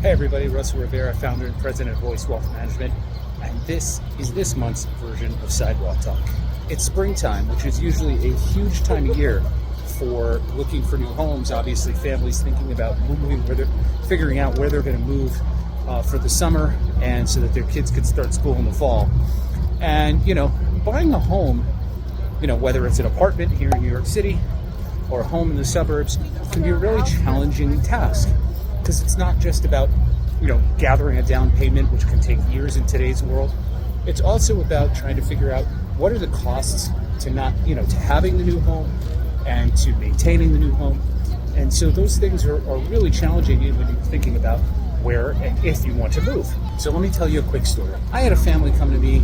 Hey everybody, Russell Rivera, founder and president of Voice Wealth Management, and this is this month's version of Sidewalk Talk. It's springtime, which is usually a huge time of year for looking for new homes. Obviously, families thinking about moving, figuring out where they're going to move for the summer, and so that their kids could start school in the fall. And buying a home, whether it's an apartment here in New York City or a home in the suburbs, can be a really challenging task. Because it's not just about, gathering a down payment, which can take years in today's world. It's also about trying to figure out what are the costs to to having the new home and to maintaining the new home. And so those things are really challenging when you're thinking about where and if you want to move. So let me tell you a quick story. I had a family come to me,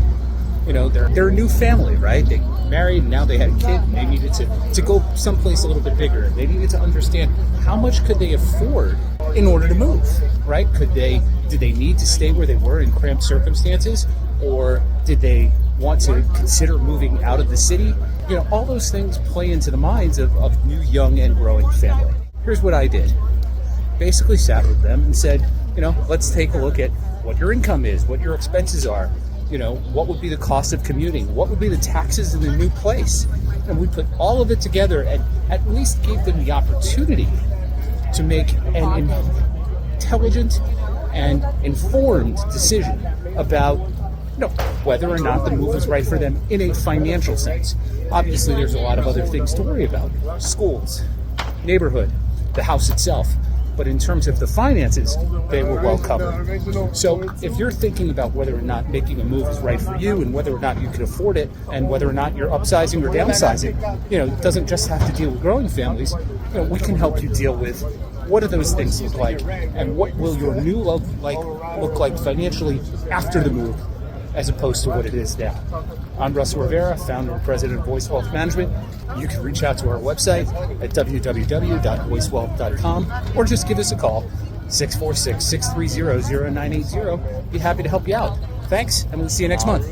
they're a new family, right? They married, and now they had a kid, and they needed to go someplace a little bit bigger. They needed to understand how much could they afford in order to move, right? Did they need to stay where they were in cramped circumstances, or did they want to consider moving out of the city? All those things play into the minds of new, young, and growing family. Here's what I did. Basically sat with them and said, let's take a look at what your income is, what your expenses are, what would be the cost of commuting, what would be the taxes in the new place. And we put all of it together and at least gave them the opportunity to make an intelligent and informed decision about whether or not the move is right for them in a financial sense. Obviously, there's a lot of other things to worry about. Schools, neighborhood, the house itself. But in terms of the finances, they were well covered. So if you're thinking about whether or not making a move is right for you and whether or not you can afford it and whether or not you're upsizing or downsizing, it doesn't just have to deal with growing families. We can help you deal with what do those things look like and what will your new look like financially after the move as opposed to what it is now. I'm Russell Rivera, founder and president of Voice Wealth Management. You can reach out to our website at www.voicewealth.com or just give us a call, 646-630-0980. Be happy to help you out. Thanks, and we'll see you next month.